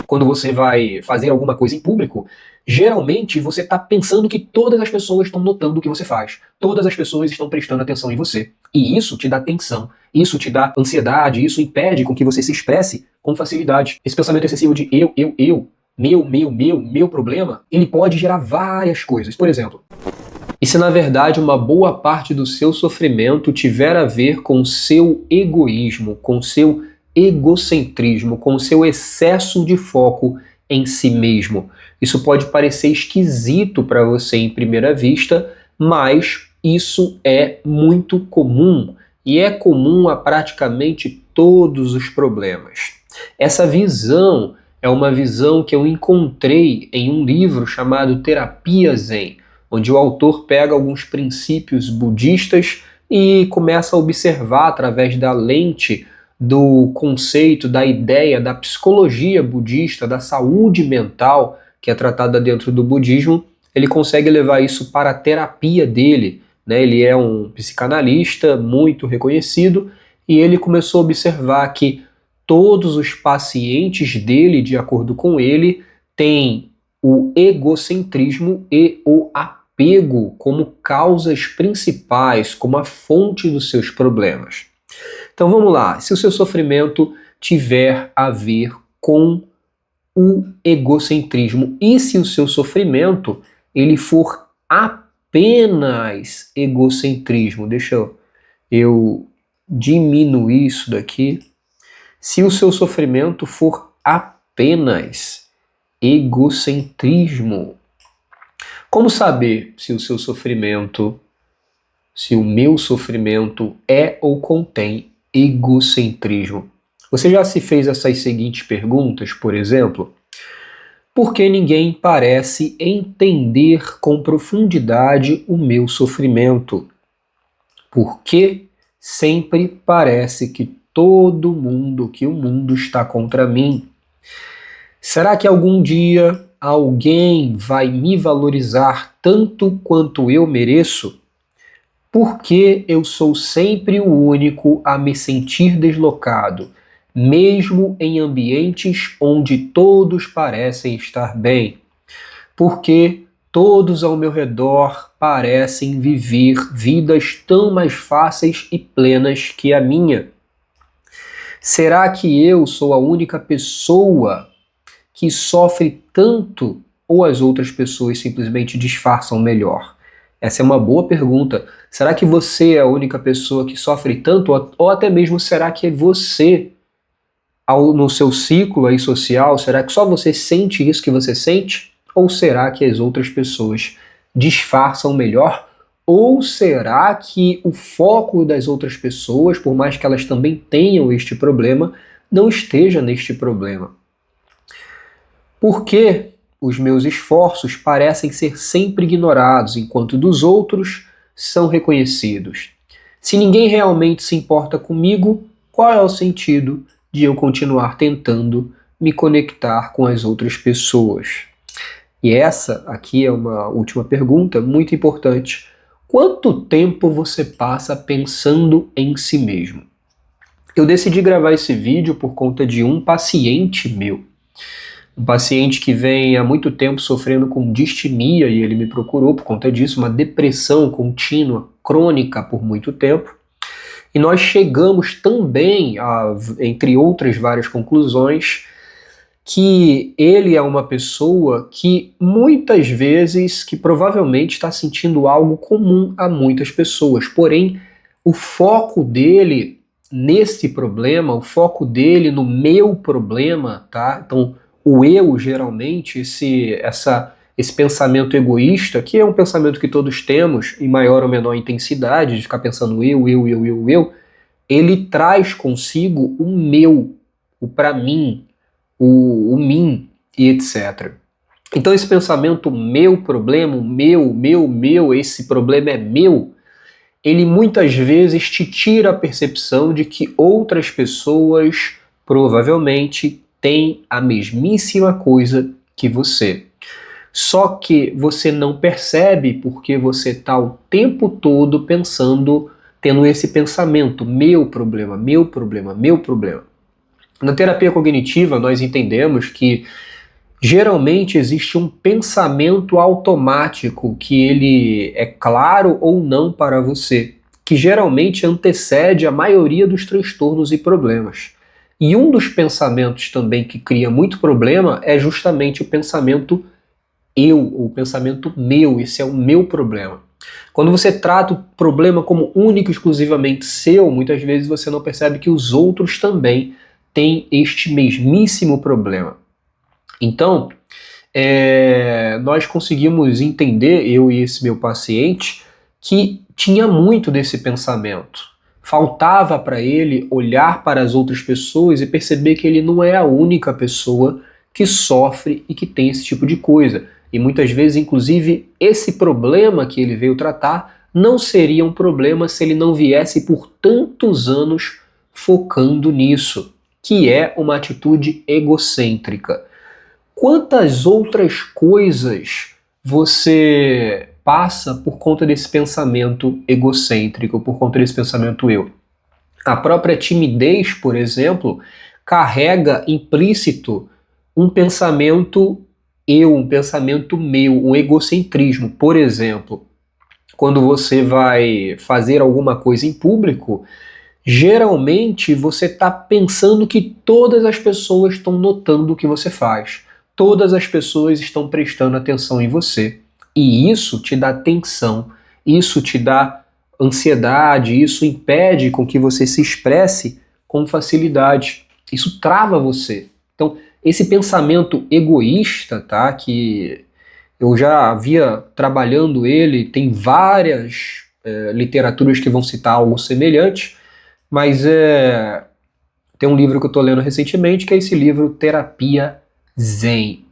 quando você vai fazer alguma coisa em público, geralmente você está pensando que todas as pessoas estão notando o que você faz. Todas as pessoas estão prestando atenção em você. E isso te dá tensão, isso te dá ansiedade, isso impede com que você se expresse com facilidade. Esse pensamento excessivo de eu, meu problema, ele pode gerar várias coisas. Por exemplo, e se na verdade uma boa parte do seu sofrimento tiver a ver com o seu egoísmo, com o seu egocentrismo, com o seu excesso de foco em si mesmo? Isso pode parecer esquisito para você em primeira vista, mas isso é muito comum e é comum a praticamente todos os problemas. Essa visão é uma visão que eu encontrei em um livro chamado Terapia Zen, onde o autor pega alguns princípios budistas e começa a observar através da lente do conceito, da ideia, da psicologia budista, da saúde mental, que é tratada dentro do budismo. Ele consegue levar isso para a terapia dele, né? Ele é um psicanalista muito reconhecido e ele começou a observar que todos os pacientes dele, de acordo com ele, têm o egocentrismo e o apego como causas principais, como a fonte dos seus problemas. Então vamos lá, se o seu sofrimento tiver a ver com o egocentrismo e se o seu sofrimento ele for apenas egocentrismo, deixa eu diminuir isso daqui. Se o seu sofrimento for apenas egocentrismo, como saber se o seu sofrimento, se o meu sofrimento é ou contém egocentrismo? Você já se fez essas seguintes perguntas, por exemplo? Por que ninguém parece entender com profundidade o meu sofrimento? Por que sempre parece que todo mundo, que o mundo está contra mim? Será que algum dia alguém vai me valorizar tanto quanto eu mereço? Por que eu sou sempre o único a me sentir deslocado, mesmo em ambientes onde todos parecem estar bem? Por que todos ao meu redor parecem viver vidas tão mais fáceis e plenas que a minha? Será que eu sou a única pessoa que sofre tanto ou as outras pessoas simplesmente disfarçam melhor? Essa é uma boa pergunta. Será que você é a única pessoa que sofre tanto? Ou até mesmo será que é você, no seu ciclo aí social, será que só você sente isso que você sente? Ou será que as outras pessoas disfarçam melhor? Ou será que o foco das outras pessoas, por mais que elas também tenham este problema, não esteja neste problema? Por que os meus esforços parecem ser sempre ignorados, enquanto dos outros são reconhecidos? Se ninguém realmente se importa comigo, qual é o sentido de eu continuar tentando me conectar com as outras pessoas? E essa aqui é uma última pergunta muito importante. Quanto tempo você passa pensando em si mesmo? Eu decidi gravar esse vídeo por conta de um paciente meu. Um paciente que vem há muito tempo sofrendo com distimia e ele me procurou por conta disso, uma depressão contínua, crônica por muito tempo. E nós chegamos também, entre outras várias conclusões, que ele é uma pessoa que muitas vezes, que provavelmente está sentindo algo comum a muitas pessoas, porém o foco dele nesse problema, o foco dele no meu problema, tá? Então o eu geralmente, esse pensamento egoísta, que é um pensamento que todos temos em maior ou menor intensidade, de ficar pensando eu, ele traz consigo o meu, o pra mim, o mim e etc. Então esse pensamento meu problema, meu, esse problema é meu, ele muitas vezes te tira a percepção de que outras pessoas provavelmente têm a mesmíssima coisa que você. Só que você não percebe porque você está o tempo todo pensando, tendo esse pensamento, meu problema, meu problema, meu problema. Na terapia cognitiva, nós entendemos que geralmente existe um pensamento automático que ele é claro ou não para você, que geralmente antecede a maioria dos transtornos e problemas. E um dos pensamentos também que cria muito problema é justamente o pensamento eu, o pensamento meu, esse é o meu problema. Quando você trata o problema como único e exclusivamente seu, muitas vezes você não percebe que os outros também têm este mesmíssimo problema. Então, nós conseguimos entender, eu e esse meu paciente, que tinha muito desse pensamento. Faltava para ele olhar para as outras pessoas e perceber que ele não é a única pessoa que sofre e que tem esse tipo de coisa. E muitas vezes, inclusive, esse problema que ele veio tratar não seria um problema se ele não viesse por tantos anos focando nisso, que é uma atitude egocêntrica. Quantas outras coisas você passa por conta desse pensamento egocêntrico, por conta desse pensamento eu? A própria timidez, por exemplo, carrega implícito um pensamento eu, um pensamento meu, um egocentrismo. Por exemplo, quando você vai fazer alguma coisa em público, geralmente você está pensando que todas as pessoas estão notando o que você faz. Todas as pessoas estão prestando atenção em você. E isso te dá tensão, isso te dá ansiedade, isso impede com que você se expresse com facilidade. Isso trava você. Então, esse pensamento egoísta, tá, que eu já havia trabalhando ele, tem várias literaturas que vão citar algo semelhante, mas tem um livro que eu estou lendo recentemente, que é esse livro Terapia Zen.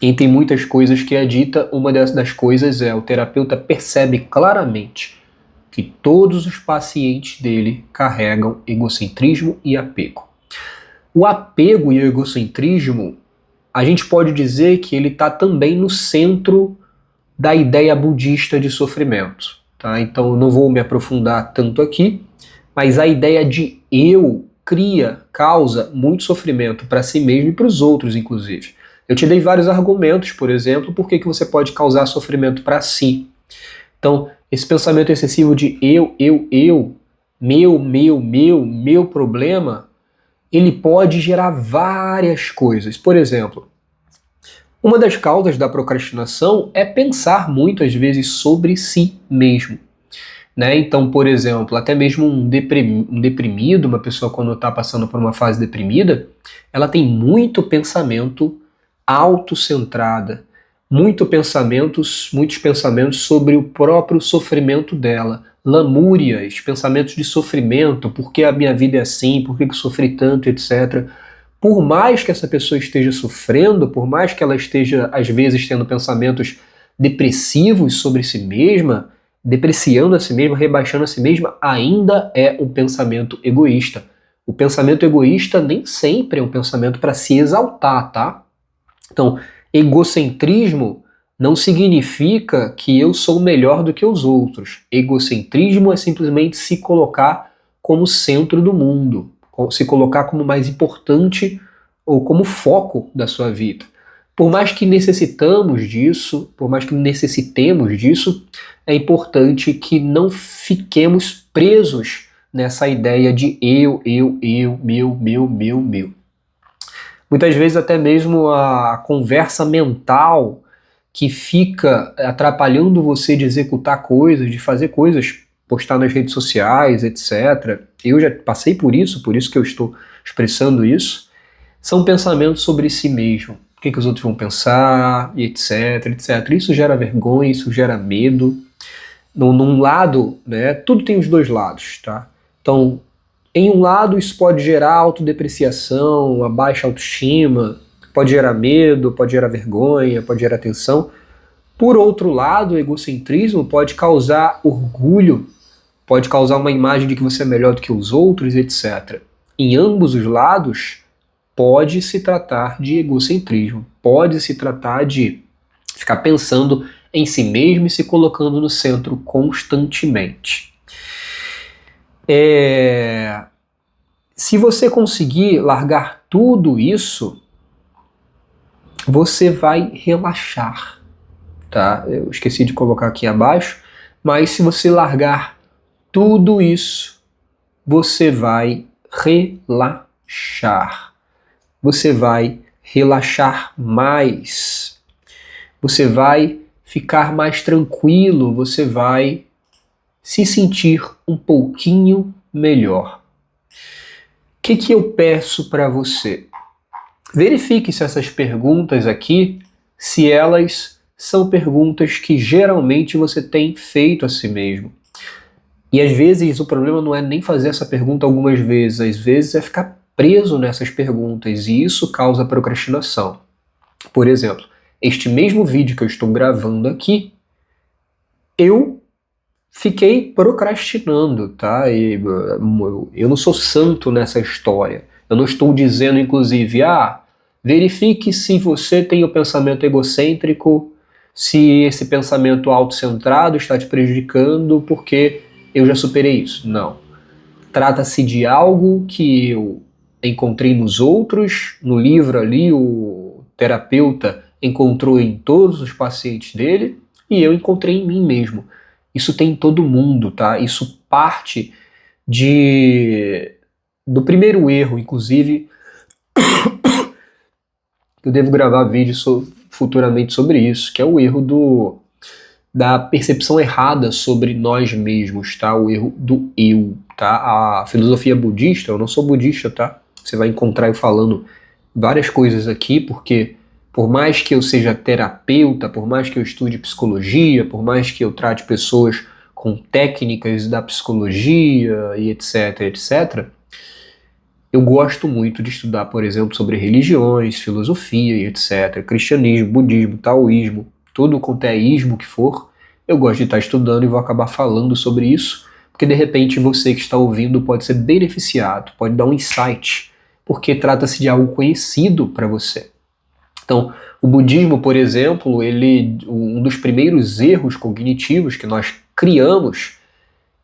Entre muitas coisas que é dita, uma das coisas é o terapeuta percebe claramente que todos os pacientes dele carregam egocentrismo e apego. O apego e o egocentrismo, a gente pode dizer que ele está também no centro da ideia budista de sofrimento. Tá? Então eu não vou me aprofundar tanto aqui, mas a ideia de eu causa muito sofrimento para si mesmo e para os outros, inclusive. Eu te dei vários argumentos, por exemplo, por que você pode causar sofrimento para si. Então, esse pensamento excessivo de eu, meu problema, ele pode gerar várias coisas. Por exemplo, uma das causas da procrastinação é pensar muito, às vezes, sobre si mesmo. Né? Então, por exemplo, até mesmo um deprimido, uma pessoa quando está passando por uma fase deprimida, ela tem muito pensamento autocentrada, muitos pensamentos sobre o próprio sofrimento dela, lamúrias, pensamentos de sofrimento, por que a minha vida é assim, por que eu sofri tanto, etc. Por mais que essa pessoa esteja sofrendo, por mais que ela esteja, às vezes, tendo pensamentos depressivos sobre si mesma, depreciando a si mesma, rebaixando a si mesma, ainda é um pensamento egoísta. O pensamento egoísta nem sempre é um pensamento para se exaltar, tá? Então, egocentrismo não significa que eu sou melhor do que os outros. Egocentrismo é simplesmente se colocar como centro do mundo, se colocar como mais importante ou como foco da sua vida. Por mais que necessitemos disso, por mais que necessitemos disso, é importante que não fiquemos presos nessa ideia de eu, meu. Muitas vezes até mesmo a conversa mental que fica atrapalhando você de executar coisas, de fazer coisas, postar nas redes sociais, etc. Eu já passei por isso que eu estou expressando isso. São pensamentos sobre si mesmo. O que os outros vão pensar, etc, etc. Isso gera vergonha, isso gera medo. Num lado, né, tudo tem os dois lados, tá? Então, em um lado, isso pode gerar autodepreciação, uma baixa autoestima, pode gerar medo, pode gerar vergonha, pode gerar tensão. Por outro lado, o egocentrismo pode causar orgulho, pode causar uma imagem de que você é melhor do que os outros, etc. Em ambos os lados, pode se tratar de egocentrismo, pode se tratar de ficar pensando em si mesmo e se colocando no centro constantemente. Se você conseguir largar tudo isso, você vai relaxar, tá? Eu esqueci de colocar aqui abaixo, mas se você largar tudo isso, você vai relaxar. Você vai relaxar mais. Você vai ficar mais tranquilo, você vai se sentir um pouquinho melhor. O que eu peço para você? Verifique se essas perguntas aqui, se elas são perguntas que geralmente você tem feito a si mesmo. E às vezes o problema não é nem fazer essa pergunta algumas vezes, às vezes é ficar preso nessas perguntas e isso causa procrastinação. Por exemplo, este mesmo vídeo que eu estou gravando aqui, eu fiquei procrastinando, tá? Eu não sou santo nessa história. Eu não estou dizendo, inclusive, verifique se você tem o pensamento egocêntrico, se esse pensamento autocentrado está te prejudicando, porque eu já superei isso. Não. Trata-se de algo que eu encontrei nos outros, no livro ali, o terapeuta encontrou em todos os pacientes dele, e eu encontrei em mim mesmo. Isso tem em todo mundo, tá? Isso parte do primeiro erro, inclusive. Eu devo gravar vídeo futuramente sobre isso, que é o erro da percepção errada sobre nós mesmos, tá? O erro do eu, tá? A filosofia budista, eu não sou budista, tá? Você vai encontrar eu falando várias coisas aqui, porque por mais que eu seja terapeuta, por mais que eu estude psicologia, por mais que eu trate pessoas com técnicas da psicologia e etc, etc, eu gosto muito de estudar, por exemplo, sobre religiões, filosofia e etc, cristianismo, budismo, taoísmo, tudo quanto é ismo que for, eu gosto de estar estudando e vou acabar falando sobre isso, porque de repente você que está ouvindo pode ser beneficiado, pode dar um insight, porque trata-se de algo conhecido para você. Então, o budismo, por exemplo, um dos primeiros erros cognitivos que nós criamos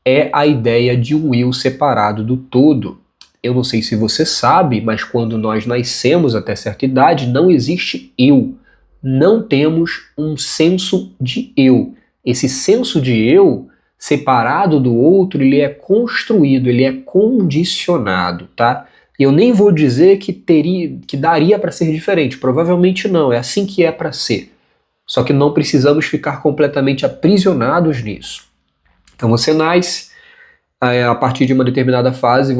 é a ideia de um eu separado do todo. Eu não sei se você sabe, mas quando nós nascemos até certa idade, não existe eu. Não temos um senso de eu. Esse senso de eu, separado do outro, ele é construído, ele é condicionado, tá? Eu nem vou dizer que daria para ser diferente, provavelmente não, é assim que é para ser. Só que não precisamos ficar completamente aprisionados nisso. Então você nasce, a partir de uma determinada fase,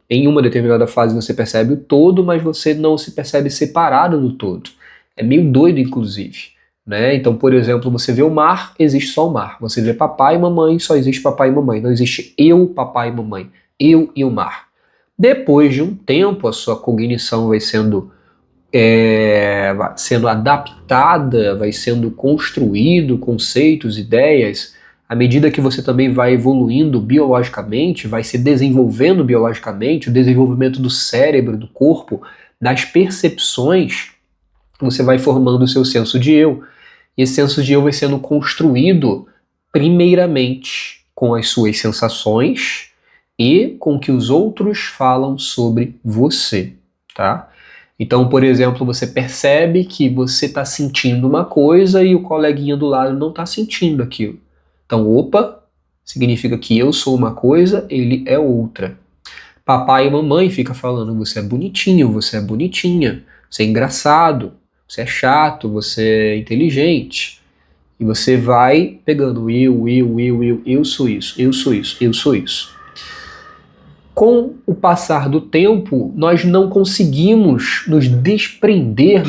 em uma determinada fase você percebe o todo, mas você não se percebe separado do todo. É meio doido, inclusive, né? Então, por exemplo, você vê o mar, existe só o mar. Você vê papai e mamãe, só existe papai e mamãe. Não existe eu, papai e mamãe. Eu e o mar. Depois de um tempo, a sua cognição vai sendo adaptada, vai sendo construído conceitos, ideias, à medida que você também vai evoluindo biologicamente, vai se desenvolvendo biologicamente, o desenvolvimento do cérebro, do corpo, das percepções, você vai formando o seu senso de eu. E esse senso de eu vai sendo construído primeiramente com as suas sensações e com o que os outros falam sobre você, tá? Então, por exemplo, você percebe que você está sentindo uma coisa e o coleguinha do lado não está sentindo aquilo. Então, opa, significa que eu sou uma coisa, ele é outra. Papai e mamãe ficam falando, você é bonitinho, você é bonitinha, você é engraçado, você é chato, você é inteligente. E você vai pegando eu sou isso, eu sou isso, eu sou isso. Com o passar do tempo, nós não conseguimos nos desprender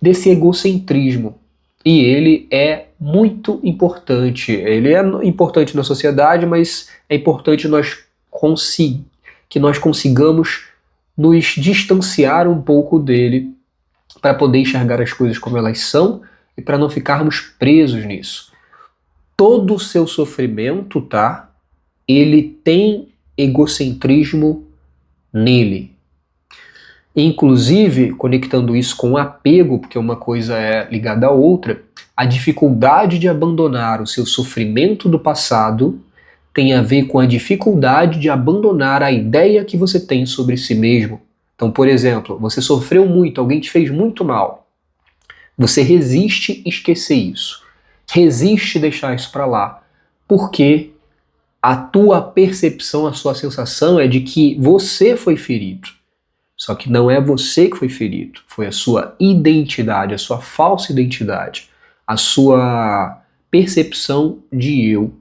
desse egocentrismo. E ele é muito importante. Ele é importante na sociedade, mas é importante que nós consigamos nos distanciar um pouco dele para poder enxergar as coisas como elas são e para não ficarmos presos nisso. Todo o seu sofrimento, tá? Ele tem egocentrismo nele. Inclusive, conectando isso com apego, porque uma coisa é ligada à outra, a dificuldade de abandonar o seu sofrimento do passado tem a ver com a dificuldade de abandonar a ideia que você tem sobre si mesmo. Então, por exemplo, você sofreu muito, alguém te fez muito mal. Você resiste esquecer isso. Resiste deixar isso para lá. Porque a tua percepção, a sua sensação é de que você foi ferido. Só que não é você que foi ferido. Foi a sua identidade, a sua falsa identidade. A sua percepção de eu.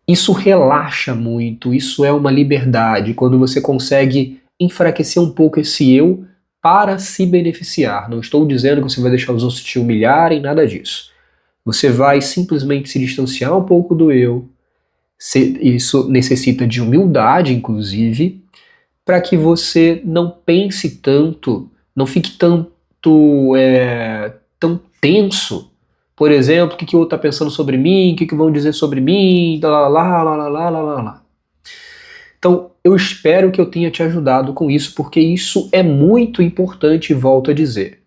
Isso relaxa muito, isso é uma liberdade, quando você consegue enfraquecer um pouco esse eu para se beneficiar. Não estou dizendo que você vai deixar os outros te humilharem, nada disso. Você vai simplesmente se distanciar um pouco do eu. Isso necessita de humildade, inclusive, para que você não pense tanto, não fique tanto tão tenso. Por exemplo, o que o outro está pensando sobre mim, o que vão dizer sobre mim, lá, lá, lá, lá, lá, lá, lá, lá. Então, eu espero que eu tenha te ajudado com isso, porque isso é muito importante e volto a dizer.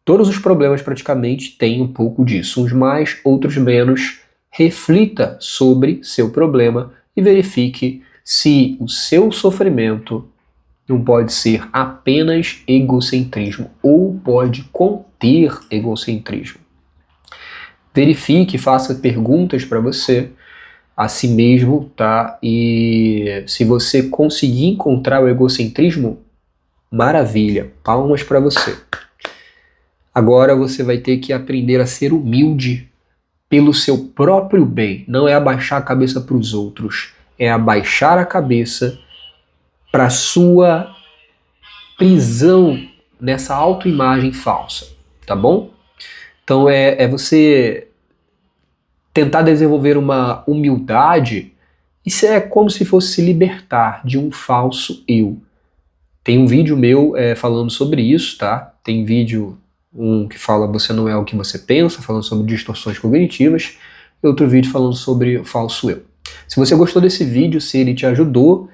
Todos os problemas praticamente têm um pouco disso, uns mais, outros menos. Reflita sobre seu problema e verifique se o seu sofrimento não pode ser apenas egocentrismo ou pode conter egocentrismo. Verifique, faça perguntas para você, a si mesmo, tá? E se você conseguir encontrar o egocentrismo, maravilha, palmas para você. Agora você vai ter que aprender a ser humilde pelo seu próprio bem. Não é abaixar a cabeça para os outros, é abaixar a cabeça para sua prisão nessa autoimagem falsa, tá bom? Então é você tentar desenvolver uma humildade. Isso é como se fosse se libertar de um falso eu. Tem um vídeo meu falando sobre isso, tá? Tem vídeo que fala você não é o que você pensa, falando sobre distorções cognitivas, e outro vídeo falando sobre o falso eu. Se você gostou desse vídeo, se ele te ajudou,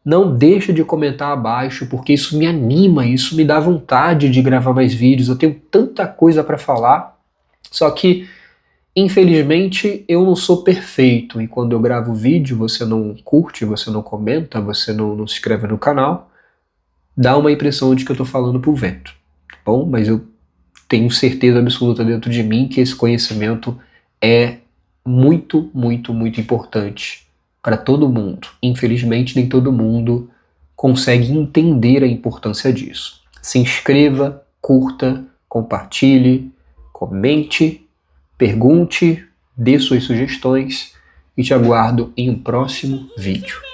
não deixa de comentar abaixo, porque isso me anima, isso me dá vontade de gravar mais vídeos. Eu tenho tanta coisa para falar, só que infelizmente eu não sou perfeito, e quando eu gravo vídeo você não curte, você não comenta, você não se inscreve no canal, dá uma impressão de que eu estou falando pro vento, tá bom? Mas eu tenho certeza absoluta dentro de mim que esse conhecimento é muito, muito, muito importante para todo mundo. Infelizmente nem todo mundo consegue entender a importância disso. Se inscreva, curta, compartilhe, comente, pergunte, dê suas sugestões e te aguardo em um próximo vídeo.